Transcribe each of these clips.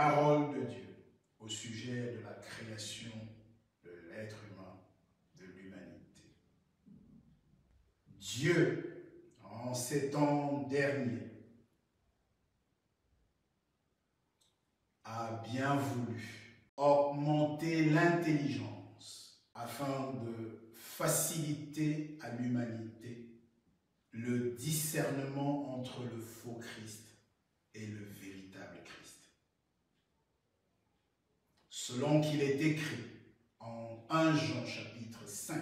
parole de Dieu au sujet de la création de l'être humain, de l'humanité. Dieu, en ces temps derniers, a bien voulu augmenter l'intelligence afin de faciliter à l'humanité le discernement entre le faux Christ et le véritable Christ. Selon qu'il est écrit en 1 Jean chapitre 5,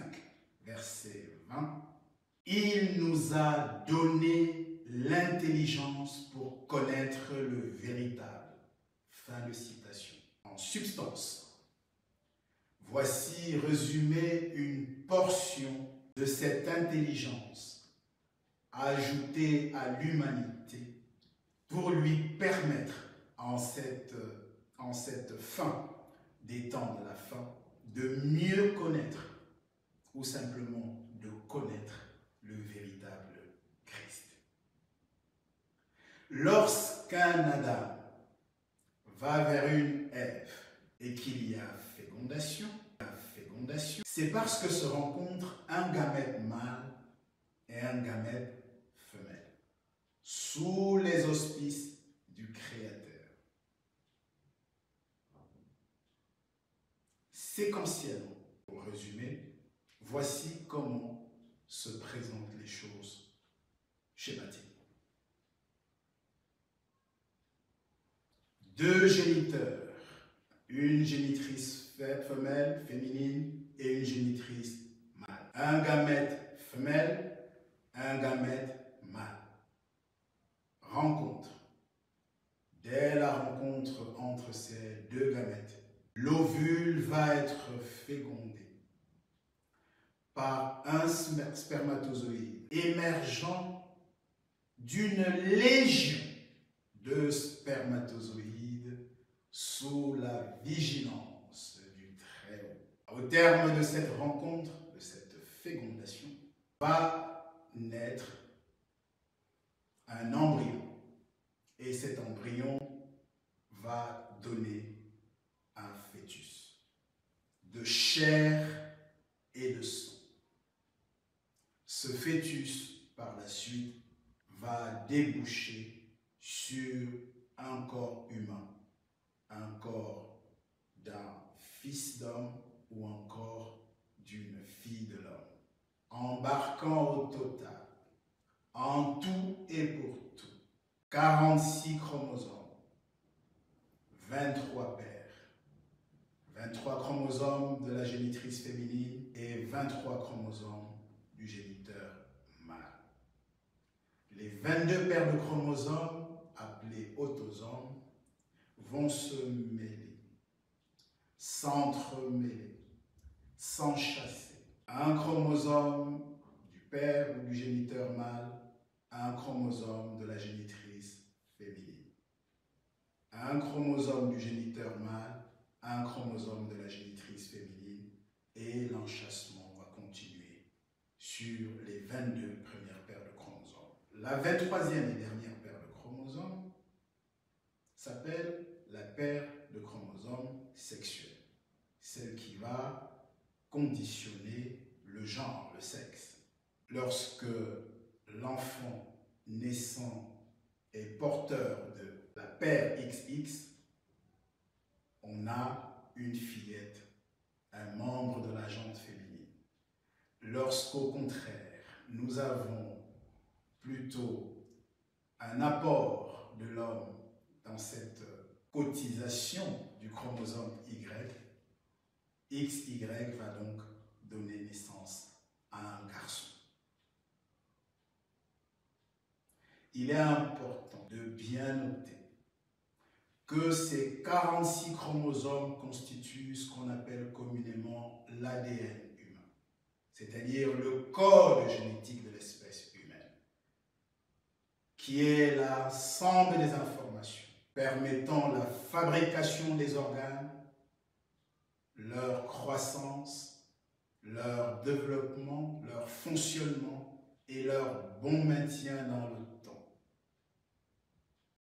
verset 20, « Il nous a donné l'intelligence pour connaître le véritable. » Fin de citation. En substance, voici résumé une portion de cette intelligence ajoutée à l'humanité pour lui permettre en cette fin des temps de la fin de mieux connaître ou simplement de connaître le véritable Christ. Lorsqu'un Adam va vers une Ève et qu'il y a fécondation, c'est parce que se rencontrent un gamète mâle et un gamète femelle, sous les auspices du Créateur. Séquentiellement, pour résumer, voici comment se présentent les choses schématiquement. 2 géniteurs, une génitrice femelle, féminine, et une génitrice mâle. Un gamète femelle, un gamète mâle. Rencontre. Dès la rencontre entre ces 2 gamètes, l'ovule va être fécondé par un spermatozoïde émergeant d'une légion de spermatozoïdes sous la vigilance du Très-Haut. Au terme de cette rencontre, de cette fécondation, va naître un embryon. Et cet embryon va donner un fœtus de chair et de sang. Ce fœtus, par la suite, va déboucher sur un corps humain, un corps d'un fils d'homme ou encore d'une fille de l'homme, embarquant au total, en tout et pour tout, 46 chromosomes, 23 paires, 23 chromosomes de la génitrice féminine et 23 chromosomes du géniteur mâle. Les 22 paires de chromosomes, appelés autosomes, vont se mêler, s'entremêler, s'enchasser. Un chromosome du père ou du géniteur mâle, un chromosome de la génitrice féminine. Un chromosome du géniteur mâle, un chromosome de la génitrice féminine, et l'enchassement va continuer sur les 22 premières paires de chromosomes. La 23e et dernière paire de chromosomes s'appelle la paire de chromosomes sexuels, celle qui va conditionner le genre, le sexe. Lorsque l'enfant naissant est porteur de la paire XX, on a une fillette, un membre de la jante féminine. Lorsqu'au contraire, nous avons plutôt un apport de l'homme dans cette cotisation du chromosome Y, XY va donc donner naissance à un garçon. Il est important de bien noter que ces 46 chromosomes constituent ce qu'on appelle communément l'ADN humain, c'est-à-dire le code génétique de l'espèce humaine, qui est l'ensemble des informations permettant la fabrication des organes, leur croissance, leur développement, leur fonctionnement et leur bon maintien dans le